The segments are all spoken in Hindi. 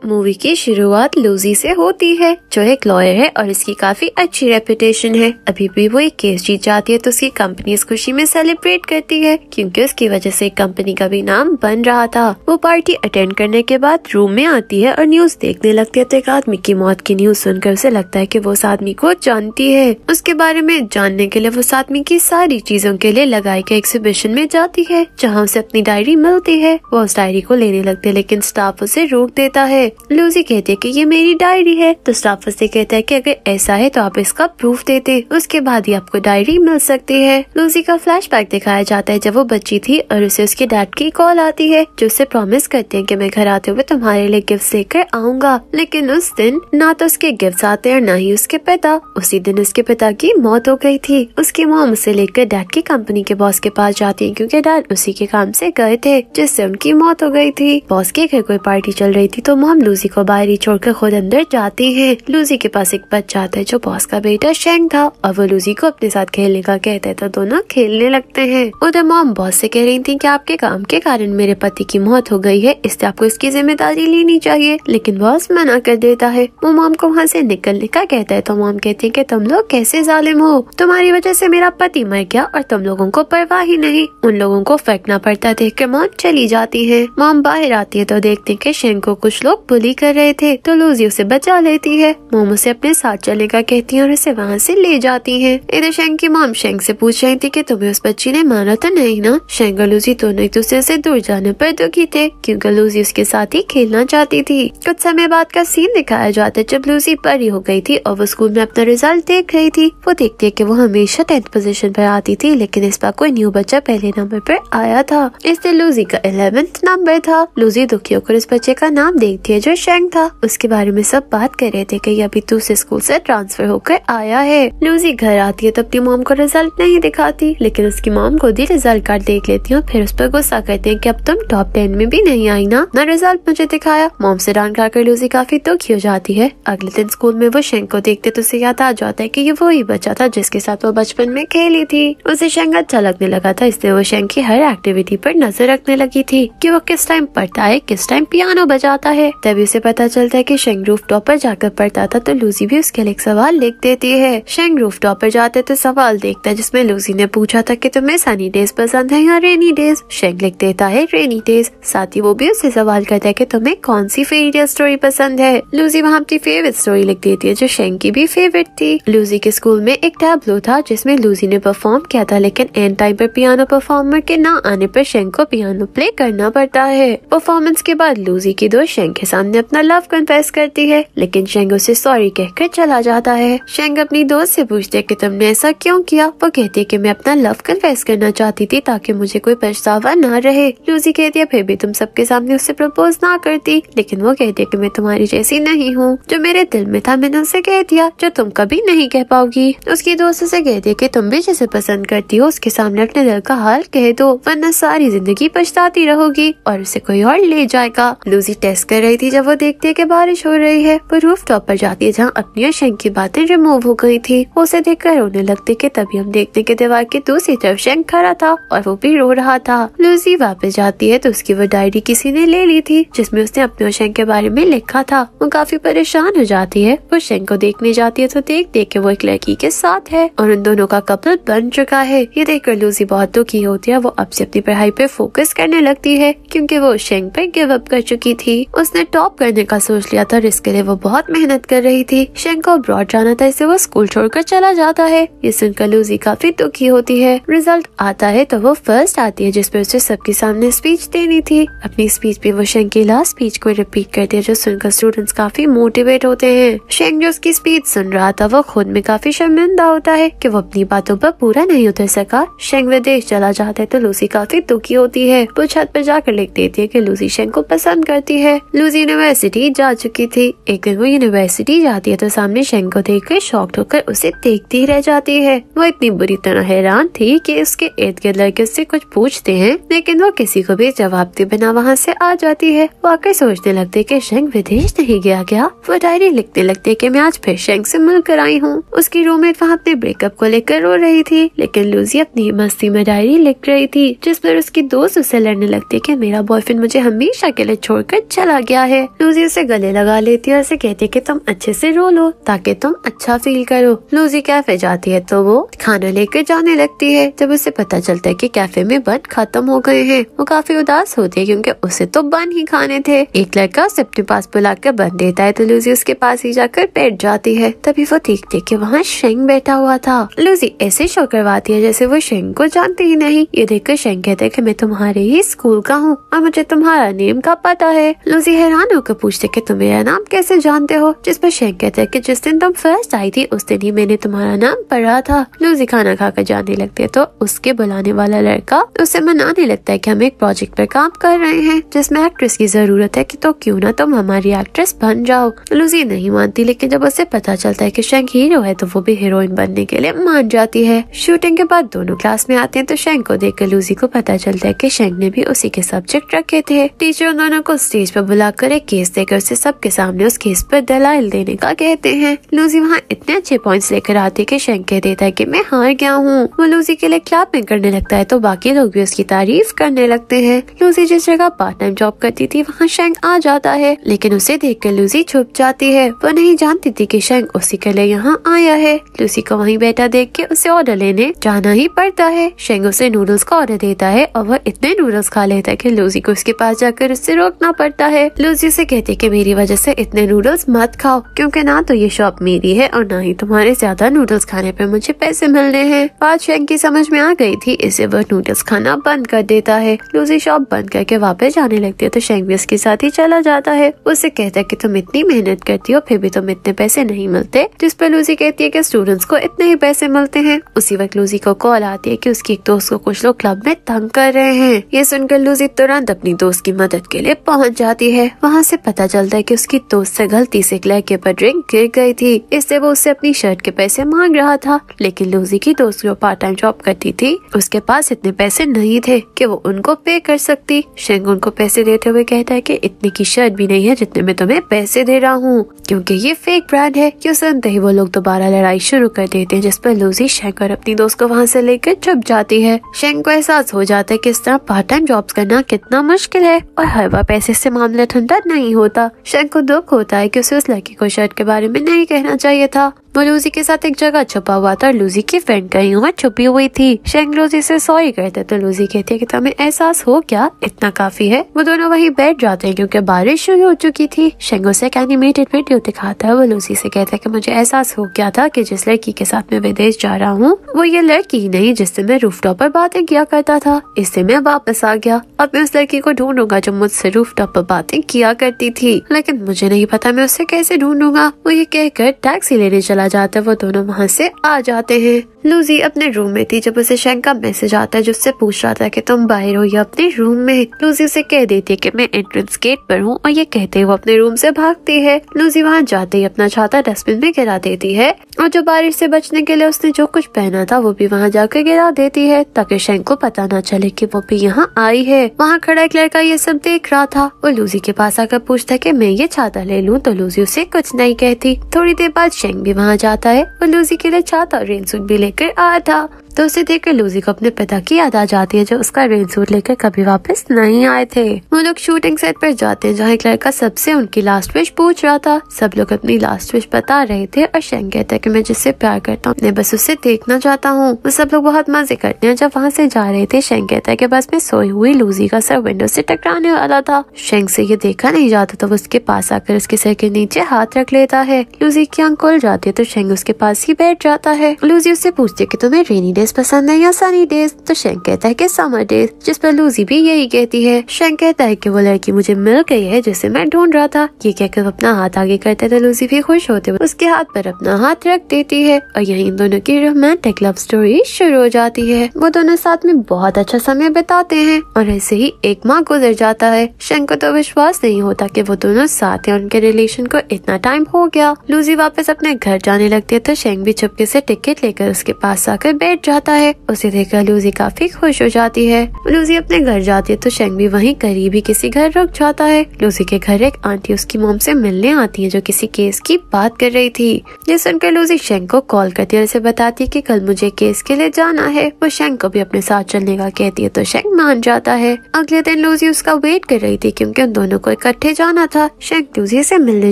मूवी की शुरुआत लूजी से होती है, जो एक लॉयर है और इसकी काफी अच्छी रेपुटेशन है। अभी भी वो एक केस जीत जाती है तो उसकी कंपनी इस खुशी में सेलिब्रेट करती है, क्योंकि उसकी वजह से कंपनी का भी नाम बन रहा था। वो पार्टी अटेंड करने के बाद रूम में आती है और न्यूज देखने लगती है तो एक आदमी की मौत की न्यूज सुनकर उसे लगता है कि वो उस आदमी को जानती है। उसके बारे में जानने के लिए वो उस आदमी की सारी चीजों के लिए लगाई गई एग्जीबिशन में जाती है, जहाँ उसे अपनी डायरी मिलती है। वो उस डायरी को लेने लगती है लेकिन स्टाफ उसे रोक देता है। लूजी कहती है कि ये मेरी डायरी है, तो स्टाफ उसे कहता है कि अगर ऐसा है तो आप इसका प्रूफ देते, उसके बाद ही आपको डायरी मिल सकती है। लूजी का फ्लैशबैक दिखाया जाता है जब वो बच्ची थी और उसे उसके डैड की कॉल आती है, जो उसे प्रॉमिस करते हैं कि मैं घर आते हुए तुम्हारे लिए गिफ्ट लेकर आऊंगा। लेकिन उस दिन ना तो उसके गिफ्ट आते हैं ना ही उसके पिता। उसी दिन उसके पिता की मौत हो गई थी। उसकी मॉम उसे लेकर डैड की कंपनी के बॉस के पास जाती है, क्योंकि डैड उसी के काम से गए थे जिससे उनकी मौत हो गई थी। बॉस के घर कोई पार्टी चल रही थी तो मॉम लूजी को बाहर ही छोड़कर खुद अंदर जाती है। लूजी के पास एक बच्चा आता है जो बॉस का बेटा शेंग था और वो लूजी को अपने साथ खेलने का कहता है तो दोनों खेलने लगते हैं। उधर मॉम बॉस से कह रही थी कि आपके काम के कारण मेरे पति की मौत हो गई है, इसलिए आपको इसकी जिम्मेदारी लेनी चाहिए, लेकिन बॉस मना कर देता है। वो मॉम को वहाँ से निकलने का कहता है तो मॉम कहती है कि तुम लोग कैसे जालिम हो, तुम्हारी वजह से मेरा पति मर गया और तुम लोगों को परवाह ही नहीं। उन लोगों को फेंकना पड़ता देख कर मॉम चली जाती है। मॉम बाहर आती है तो देखते हैं कि शेंग को कुछ लोग बुली कर रहे थे, तो लूजी उसे बचा लेती है। मॉम उसे अपने साथ चलने का कहती है और उसे वहाँ से ले जाती है। इधर शेंग की मॉम शेंग से पूछ रही थी कि तुम्हें उस बच्ची ने मारा तो नहीं ना। शेंग और लूजी दोनों एक दूसरे से दूर जाने पर दुखी थे, क्योंकि लूजी उसके साथ ही खेलना चाहती थी। कुछ समय बाद का सीन दिखाया जाता है जब लूजी बड़ी हो गई थी और वो स्कूल में अपना रिजल्ट देख रही थी। वो देखती है कि वो हमेशा 10th पोजीशन पर आती थी, लेकिन इस बार कोई न्यू बच्चा पहले नंबर पर आया था। इसलिए लूजी का 11th नंबर था। लूजी दुखी होकर इस बच्चे का नाम देखती है जो शेंग था। उसके बारे में सब बात कर रहे थे कि अभी दूसरे स्कूल से ट्रांसफर होकर आया है। लूजी घर आती है तो अपनी मॉम को रिजल्ट नहीं दिखाती, लेकिन उसकी मॉम खुद ही रिजल्ट कार्ड देख लेती है और फिर उस पर गुस्सा करते हैं कि अब तुम टॉप 10 में भी नहीं आई ना रिजल्ट मुझे दिखाया। मॉम से डांट खाकर लूजी काफी दुखी हो जाती है। अगले दिन स्कूल में वो शेंग को देखते तो उसे याद आ जाता है कि ये वही बच्चा था जिसके साथ वो बचपन में खेली थी। उसे शेंग अच्छा लगने लगा था, इसलिए वो शेंग की हर एक्टिविटी पर नजर रखने लगी थी कि वो किस टाइम पढ़ता है, किस टाइम पियानो बजाता है। तभी उसे पता चलता है कि शेंग रूफटॉप पर जाकर पढ़ता था, तो लूजी भी उसके लिए एक सवाल लिख देती है। शेंग रूफटॉप पर जाते तो सवाल देखता है जिसमें लूजी ने पूछा था कि तुम्हें सनी डेज पसंद है या रेनी डेज। शेंग लिख देता है रेनी डेज। साथ ही वो भी उससे सवाल करता है कि तुम्हें कौन सी फेरी टेल स्टोरी पसंद है। लूजी वहाँ अपनी फेवरेट स्टोरी लिख देती है जो शेंग की भी फेवरेट थी। लूजी के स्कूल में एक टैब्लो था जिसमें लूजी ने परफॉर्म किया था, लेकिन एंड टाइम पर पियानो परफॉर्मर के ना आने पर शेंग को पियानो प्ले करना पड़ता है। परफॉर्मेंस के बाद लूजी की दोस्त शेंग के सामने अपना लव कन्फेस करती है, लेकिन शेंग उसे सॉरी कहकर चला जाता है। शेंग अपनी दोस्त से पूछती है कि तुमने ऐसा क्यों किया। वो कहती है कि मैं अपना लव कन्फेस करना चाहती थी ताकि मुझे कोई पछतावा ना रहे। लूजी कहती है फिर भी तुम सबके सामने उससे प्रपोज ना करती, लेकिन वो कहती है कि मैं तुम्हारी जैसी नहीं हूँ, जो मेरे दिल में था मैंने उसे कह दिया जो तुम कभी नहीं कह पाओगी। उसकी दोस्त उसे कहती है कि तुम भी जिसे पसंद करती हो उसके सामने अपने दिल का हाल कह दो, वरना सारी जिंदगी पछताती रहोगी और उसे कोई और ले जाएगा। लूजी टेस्ट कर रही थी जब वो देखती है कि बारिश हो रही है। वो रूफटॉप पर जाती है जहाँ अपनी और शेंग की बातें रिमूव हो गई थी। वो उसे देखकर रोने लगती कि तभी हम देखते कि दीवार की दूसरी तरफ शेंग खड़ा था और वो भी रो रहा था। लूजी वापस जाती है तो उसकी वो डायरी किसी ने ले ली थी जिसमें उसने अपने और शेंग के बारे में लिखा था। वो काफी परेशान हो जाती है। वो शेंग को देखने जाती है तो देख के वो एक लड़की के साथ है और उन दोनों का कपल बन चुका है। ये देखकर लूजी बहुत दुखी होती है। वो अब से अपनी पढ़ाई पे फोकस करने लगती है, क्योंकि वो शेंग पे गिव अप कर चुकी थी। उसने टॉप करने का सोच लिया था और इसके लिए वो बहुत मेहनत कर रही थी। शेंग को अब्रॉड जाना था, इससे वो स्कूल छोड़कर चला जाता है। ये सुनकर लूजी काफी दुखी होती है। रिजल्ट आता है तो वो फर्स्ट आती है, जिसपे उसे सबके सामने स्पीच देनी थी। अपनी स्पीच पे वो शेंग की लास्ट स्पीच को रिपीट करती है, जो सुनकर स्टूडेंट्स काफी मोटिवेट होते हैं। शेंग जो उसकी स्पीच सुन रहा था वो खुद में काफी शर्मिंदा होता है कि वो अपनी बातों पर पूरा नहीं उतर सका। शेंग विदेश चला जाता है तो लूसी काफी दुखी होती है। वो छत पर जाकर लिख देती है कि लूसी शेंग को पसंद करती है। लूसी यूनिवर्सिटी जा चुकी थी। एक दिन वो यूनिवर्सिटी जाती है तो सामने शेंग को देखकर शॉक्ड होकर उसे देखती रह जाती है। वो इतनी बुरी तरह हैरान थी कि उसके इर्द गिर्द लड़के उससे कुछ पूछते हैं, लेकिन वो किसी को भी जवाब दिए बिना वहाँ से आ जाती है। वो आकर सोचने लगती कि शेंग विदेश नहीं गया क्या। वो डायरी लिखने लगती कि मैं आज फिर शेंग से मिलकर आई हूँ। उसकी रूममेट वहाँ अपने ब्रेकअप को लेकर रो रही थी, लेकिन लूसी अपनी मस्ती में डायरी लिख रही थी, जिस पर उसकी दोस्त उससे लड़ने लगती कि मेरा बॉयफ्रेंड मुझे हमेशा के लिए छोड़कर चला गया है। लूजी उसे गले लगा लेती है और उसे कहती है कि तुम अच्छे से रो लो ताकि तुम अच्छा फील करो। लूजी कैफे जाती है तो वो खाना लेकर जाने लगती है। जब उसे पता चलता है कि कैफे में बन खत्म हो गए हैं, वो काफी उदास होती है क्योंकि उसे तो बन ही खाने थे। एक लड़का उसे अपने पास बुला कर बन देता है तो लूजी उसके पास ही जाकर बैठ जाती है। तभी वो देखती है कि वहाँ शेंग बैठा हुआ था। लूजी ऐसे शो करवाती है जैसे वो शेंग को जानती ही नहीं। ये देखकर शेंग कहता है कि मैं तुम्हारे ही स्कूल का हूँ और मुझे तुम्हारा नेम का पता है। लूजी हैरान होकर पूछते कि तुम मेरा नाम कैसे जानते हो, जिस पर शेंग कहता है कि जिस दिन तुम फर्स्ट आई थी उस दिन ही मैंने तुम्हारा नाम पढ़ा था। लूजी खाना खाकर जाने लगती है तो उसके बुलाने वाला लड़का उसे मनाने लगता है कि हम एक प्रोजेक्ट पर काम कर रहे हैं जिसमें एक्ट्रेस की जरूरत है कि तो क्यों ना तुम हमारी एक्ट्रेस बन जाओ। लूजी नहीं मानती, लेकिन जब उसे पता चलता है कि शेंग हीरो है तो वो भी हीरोइन बनने के लिए मान जाती है। शूटिंग के बाद दोनों क्लास में आते हैं तो शेंग को देखकर लूजी को पता चलता है कि शेंग ने भी उसी के सब्जेक्ट रखे थे। टीचर उन दोनों को स्टेज पर बुलाकर एक केस देकर उसे सबके सामने उस केस पर दलाइल देने का कहते हैं। लूजी वहाँ इतने अच्छे पॉइंट्स लेकर आती है कि शेंग कह देता है कि मैं हार गया हूँ। वो लूजी के लिए क्लैपिंग करने लगता है तो बाकी लोग भी उसकी तारीफ करने लगते हैं। लूजी जिस जगह पार्ट टाइम जॉब करती थी वहाँ शेंग आ जाता है, लेकिन उसे देखकर लूजी छुप जाती है। वो नहीं जानती थी कि शेंग उसी के लिए यहाँ आया है। लूजी को वहीं बैठा देख के उसे ऑर्डर लेने जाना ही पड़ता है। शेंग उसे नूडल्स का ऑर्डर देता है और वह इतने नूडल्स खा लेता है कि लूजी को उसके पास जाकर उससे रोकना पड़ता है। लूजी उसे कहती है कि मेरी वजह से इतने नूडल्स मत खाओ क्योंकि ना तो ये शॉप मेरी है और ना ही तुम्हारे ज्यादा नूडल्स खाने पे मुझे पैसे मिलने हैं। बात शेंग की समझ में आ गई थी, इसे वह नूडल्स खाना बंद कर देता है। लूजी शॉप बंद करके वापस जाने लगती है तो शेंग भी उसके साथ ही चला जाता है। उससे कहता है कि तुम इतनी मेहनत करती हो फिर भी तुम इतने पैसे नहीं मिलते, जिस पर लूजी कहती है कि स्टूडेंट्स को इतने ही पैसे मिलते हैं। उसी वक्त लूजी को कॉल आती है कि उसकी एक दोस्त को कुछ लोग क्लब में तंग कर रहे हैं। ये सुनकर लूजी तुरंत अपनी दोस्त की मदद के लिए पहुंच जाती है। वहाँ से पता चलता है कि उसकी दोस्त से गलती से एक लड़के पर ड्रिंक गिर गई थी, इससे वो उससे अपनी शर्ट के पैसे मांग रहा था। लेकिन लूजी की दोस्त जो पार्ट टाइम जॉब करती थी उसके पास इतने पैसे नहीं थे कि वो उनको पे कर सकती। शेंग उनको पैसे देते हुए कहता है कि इतने की शर्ट भी नहीं है जितने मैं तुम्हें पैसे दे रहा हूँ, क्योंकि ये फेक ब्रांड है। क्यों सुनते ही वो लोग दोबारा लड़ाई शुरू कर देते हैं, जिस पर लूजी शेंग और अपनी दोस्त को वहाँ से लेकर छुप जाती है। शेंग को एहसास हो जाता है कि इस तरह पार्ट टाइम जॉब्स करना कितना मुश्किल है और हर बार पैसे से मामला ठंडा नहीं होता। शेंग को दुख होता है कि उसे उस लड़की को शर्ट के बारे में नहीं कहना चाहिए था। वो लूजी के साथ एक जगह छुपा हुआ था और लूजी की फ्रेंड कहीं वहाँ छुपी हुई थी। शेंग लूजी से सॉरी कहते तो लूजी कहती है कि तुम्हें एहसास हो क्या, इतना काफी है। वो दोनों वहीं बैठ जाते हैं क्योंकि बारिश शुरू हो चुकी थी। शेंग उसे एक एनिमेटेड वीडियो दिखाता है। वो लूजी से कहता है कि मुझे एहसास हो गया था कि जिस लड़की के साथ मैं विदेश जा रहा हूँ वो ये लड़की ही नहीं जिससे मैं रूफटॉप पर बातें किया करता था। इससे मैं वापस आ गया। अब मैं उस लड़की को ढूंढूंगा जो मुझसे रूफटॉप पर बातें किया करती थी, लेकिन मुझे नहीं पता मैं उसे कैसे ढूंढूंगा। वो ये कहकर टैक्सी लेने चला जाता है। वो दोनों वहाँ से आ जाते हैं। लूजी अपने रूम में थी जब उसे शेंग का मैसेज आता है जिससे पूछ रहा था कि तुम बाहर हो या अपने रूम में। लूजी उसे कह देती है कि मैं एंट्रेंस गेट पर हूँ और ये कहते हुए अपने रूम से भागती है। लूजी वहाँ जाते ही अपना छाता डस्टबिन में गिरा देती है और जो बारिश से बचने के लिए उसने जो कुछ पहना था वो भी वहाँ जाकर गिरा देती है ताकि शेंग को पता न चले कि वो भी यहाँ आई है। वहाँ खड़ा एक लड़का ये सब देख रहा था। वो लूजी के पास आकर पूछता है कि मैं ये छाता ले लूँ, तो लूजी उसे कुछ नहीं कहती। थोड़ी देर बाद शेंग भी वहाँ जाता है। वो लूजी के लिए छाता और रेनसूट भी लेकर आया था तो उसे देखकर लूजी को अपने पिता की याद आ जाती है जो उसका रेनसूट लेकर कभी वापस नहीं आए थे। वो लोग शूटिंग सेट पर जाते हैं जहाँ एक लड़का सबसे उनकी लास्ट विश पूछ रहा था। सब लोग अपनी लास्ट विश बता रहे थे और शेंग कहता है कि मैं जिससे प्यार करता हूँ मैं बस उससे देखना चाहता हूँ। वो सब लोग बहुत मजे करते हैं। जब वहाँ से जा रहे थे शेंग कहता है कि बस मैं सोई हुई लूजी का सर विंडो से टकराने वाला था। शेंग से ये देखा नहीं जाता तो वो उसके पास आकर उसके सर के नीचे हाथ रख लेता है। लूजी की आंख खुल जाती है तो शेंग उसके पास ही बैठ जाता है। लूजी उससे पूछती है कि तुम्हें रेनी पसंद है या सनी डेज, तो शेंग कहता है कि समर डेज, जिस पर लूजी भी यही कहती है। शेंग कहता है कि वो लड़की मुझे मिल गई है जिसे मैं ढूंढ रहा था। ये कहकर वो अपना हाथ आगे करते तो लूजी भी खुश होते हुए उसके हाथ पर अपना हाथ रख देती है और यही इन दोनों की रोमांटिक लव स्टोरी शुरू हो जाती है। वो दोनों साथ में बहुत अच्छा समय बिताते हैं और ऐसे ही एक माह गुजर जाता है। शेंग को तो विश्वास नहीं होता कि वो दोनों साथ हैं और उनके रिलेशन को इतना टाइम हो गया। लूजी वापस अपने घर जाने लगती है तो शेंग भी चुपके से टिकट लेकर उसके पास आकर बैठ जाता है। उसे देखकर लूजी काफी खुश हो जाती है। लूजी अपने घर जाती है तो शेंग भी वहीं करीबी किसी घर रुक जाता है। लूजी के घर एक आंटी उसकी मॉम से मिलने आती है जो किसी केस की बात कर रही थी। ये सुनकर लूजी शेंग को कॉल करती है और उसे बताती है कि कल मुझे केस के लिए जाना है। वो शेंग को भी अपने साथ चलने का कहती है तो शेंग मान जाता है। अगले दिन लूजी उसका वेट कर रही थी क्योंकि उन दोनों को इकट्ठे जाना था। शेंग लूजी से मिलने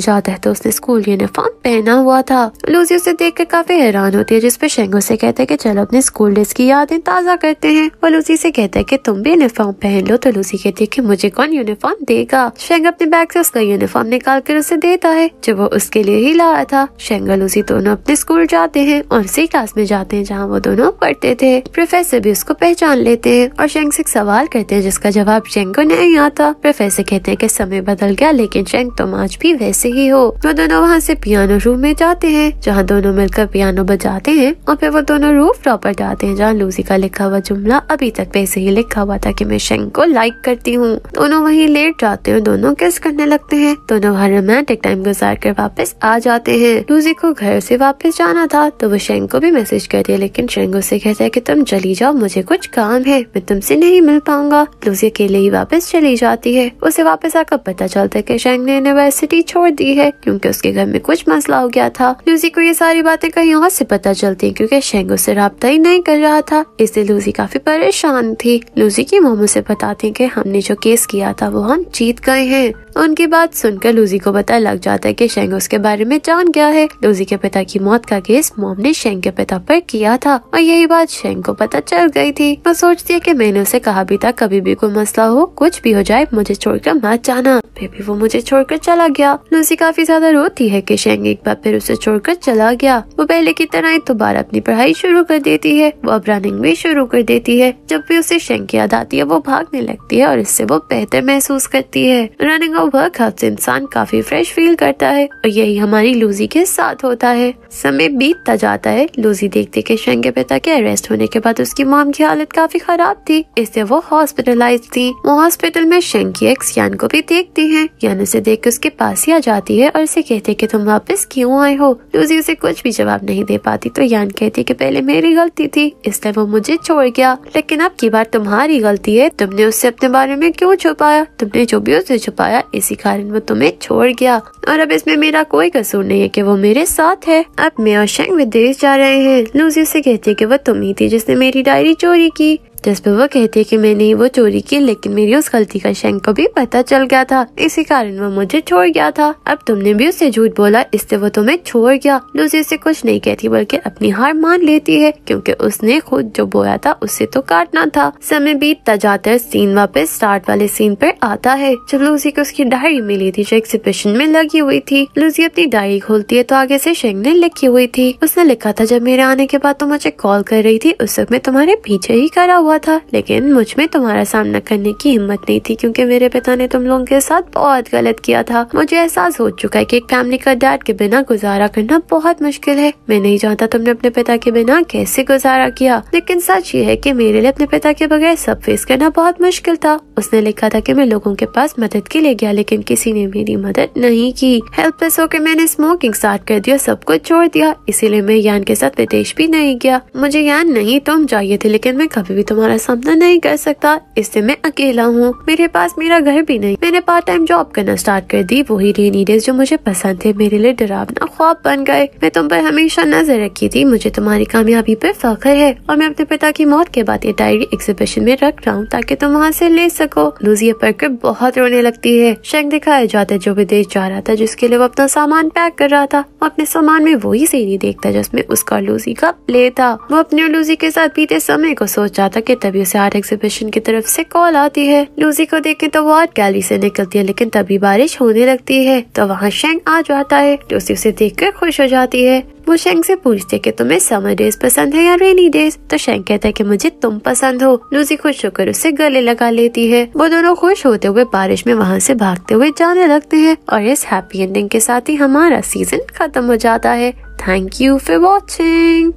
जाता है तो उसने स्कूल यूनिफॉर्म पहना हुआ था। लूजी उसे देखकर काफी हैरान होती है, जिस पे शेंग उसे कहता है कि चलो अपने स्कूल डेज की यादें ताज़ा करते हैं। वो लूजी से कहता है कि तुम भी यूनिफॉर्म पहन लो, तो लूजी कहती है कि मुझे कौन यूनिफॉर्म देगा। शेंग अपने बैग से उसका यूनिफॉर्म निकाल कर उसे देता है जो वो उसके लिए ही लाया था। शेंग और लूजी दोनों अपने स्कूल जाते हैं और उसी क्लास में जाते हैं जहाँ वो दोनों पढ़ते थे। प्रोफेसर भी उसको पहचान लेते हैं और शेंग से सवाल करते हैं जिसका जवाब शेंग को नहीं आता। प्रोफेसर कहते हैं कि समय बदल गया लेकिन शेंग तुम आज भी वैसे ही हो। वो दोनों वहाँ से पियानो रूम में जाते हैं जहाँ दोनों मिलकर पियानो बजाते हैं और फिर वो दोनों रूफ टॉप पर जाते हैं जहाँ लूजी का लिखा हुआ जुमला अभी तक वैसे ही लिखा हुआ था कि मैं शेंग को लाइक करती हूँ। दोनों वहीं लेट जाते हैं, दोनों किस करने लगते हैं। दोनों वहाँ रोमांटिक टाइम गुजार कर वापस आ जाते हैं। लूजी को घर से वापस जाना था तो वो शेंग को भी मैसेज करती है लेकिन शेंग उसे कहता है कि तुम चली जाओ, मुझे कुछ काम है, मैं तुमसे नहीं मिल पाऊंगा। लूजी अकेले ही वापस चली जाती है। उसे वापस आकर पता चलता है कि शेंग ने यूनिवर्सिटी छोड़ दी है क्योंकि उसके घर में कुछ मसला हो गया था। लूजी को ये सारी बातें कहीं और से पता चलती हैं क्योंकि शेंग उससे राब्ता ही नहीं कर रहा था, इसलिए लूजी काफी परेशान थी। लूजी की मॉम उसे बताती है कि हमने जो केस किया था वो हम जीत गए हैं। उनकी बात सुनकर लूजी को पता लग जाता है कि शेंग उसके बारे में जान गया है। लूजी के पिता की मौत का केस मॉम ने शेंग के पिता पर किया था और यही बात शेंग को पता चल गई थी। वो सोचती है कि मैंने उसे कहा भी था कभी भी कोई मसला हो, कुछ भी हो जाए, मुझे छोड़कर मत जाना, फिर भी वो मुझे छोड़कर चला गया। लूजी काफी ज्यादा रोती है कि शेंग एक बार फिर उसे छोड़कर चला गया। वो पहले की तरह दोबारा अपनी पढ़ाई शुरू कर देती है। वो अब रनिंग भी शुरू कर देती है। जब भी उसे शेंग की याद आती है वो भागने लगती है और इससे वो बेहतर महसूस करती है। रनिंग और वर्कआउट से इंसान काफी फ्रेश फील करता है और यही हमारी लूजी के साथ होता है। समय बीतता जाता है। लूजी देखती कि शेंग के पिता के अरेस्ट होने के बाद उसकी मॉम की हालत काफी खराब थी, इससे वो हॉस्पिटलाइज थी। वो हॉस्पिटल में शेंग की एक्स यान को भी देखती है। यान उसे देख उसके पास ही आ जाती है और उसे कहती है कि तुम वापस क्यों आए हो। लूजी उसे कुछ भी जवाब नहीं दे पाती तो यान कहती कि पहले मेरी गलती थी इसलिए वो मुझे छोड़ गया, लेकिन अब की बार तुम्हारी गलती है, तुमने उससे अपने बारे में क्यों छुपाया, तुमने जो भी उससे छुपाया इसी कारण वो तुम्हें छोड़ गया और अब इसमें मेरा कोई कसूर नहीं है कि वो मेरे साथ है। अब मैं और शेंग विदेश जा रहे हैं। लूजी उसे कहती है कि वो तुम ही थी जिसने मेरी डायरी चोरी की, जिस पर वो कहती है कि मैंने ही वो चोरी की लेकिन मेरी उस गलती का शेंग को भी पता चल गया था, इसी कारण वो मुझे छोड़ गया था। अब तुमने भी उससे झूठ बोला इससे वो तुम्हें छोड़ गया। लूजी उसे कुछ नहीं कहती बल्कि अपनी हार मान लेती है क्योंकि उसने खुद जो बोया था उससे तो काटना था। समय बीतता जाता है। सीन वापस स्टार्ट वाले सीन पर आता है जब लूजी को उसकी डायरी मिली थी जो एग्जीबिशन में लगी हुई थी। लूजी अपनी डायरी खोलती है तो आगे से शेंग ने लिखी हुई थी। उसने लिखा था जब मेरे आने के बाद तुम मुझे कॉल कर रही थी उस वक्त मैं तुम्हारे पीछे ही खड़ा हुआ था, लेकिन मुझ में तुम्हारा सामना करने की हिम्मत नहीं थी क्योंकि मेरे पिता ने तुम लोगों के साथ बहुत गलत किया था। मुझे एहसास हो चुका है कि एक फैमिली का डैड के बिना गुजारा करना बहुत मुश्किल है। मैं नहीं जानता तुमने अपने पिता के बिना कैसे गुजारा किया, लेकिन सच ये है कि मेरे लिए अपने पिता के बगैर सब फेस करना बहुत मुश्किल था। उसने लिखा था कि मैं लोगों के पास मदद के लिए गया लेकिन किसी ने मेरी मदद नहीं की। हेल्पलेस होकर मैंने स्मोकिंग स्टार्ट कर दिया, सब कुछ छोड़ दिया, इसीलिए मैं यान के साथ विदेश भी नहीं गया। मुझे यान नहीं तुम चाहिए थे लेकिन मैं कभी भी तुम्हारा सामना नहीं कर सकता, इससे मैं अकेला हूँ। मेरे पास मेरा घर भी नहीं। मैंने पार्ट टाइम जॉब करना स्टार्ट कर दी, वही रेनी डेज जो मुझे पसंद थे मेरे लिए डरावना ख्वाब बन गए। मैं तुम पर हमेशा नजर रखी थी, मुझे तुम्हारी कामयाबी पर फख्र है और मैं अपने पिता की मौत के बाद ये डायरी एग्जीबिशन में रख रहा हूँ ताकि तुम वहाँ से ले सको। लूजी ये पढ़कर बहुत रोने लगती है। शेंग दिखाया जाता है जो विदेश जा रहा था जिसके लिए वो अपना सामान पैक कर रहा था। वो अपने सामान में वही सीढ़ी देखता है जिसमें उसका लूजी का प्ले था। वो अपने लूजी के साथ बीते समय को सोच रहा था कि तभी उसे आर्ट एग्जीबिशन की तरफ से कॉल आती है। लूजी को देख के तो वो आर्ट गैलरी से निकलती है लेकिन तभी बारिश होने लगती है तो वहाँ शेंग आ जाता है। लूजी उसे देखकर खुश हो जाती है। वो शेंग से पूछते कि तुम्हें समर डेज पसंद है या रेनी डेज, तो शेंग कहता है कि मुझे तुम पसंद हो। लूजी खुश होकर उससे गले लगा लेती है। वो दोनों खुश होते हुए बारिश में वहाँ से भागते हुए जाने लगते हैं और इस हैप्पी एंडिंग के साथ ही हमारा सीजन खत्म हो जाता है। Thank you for watching.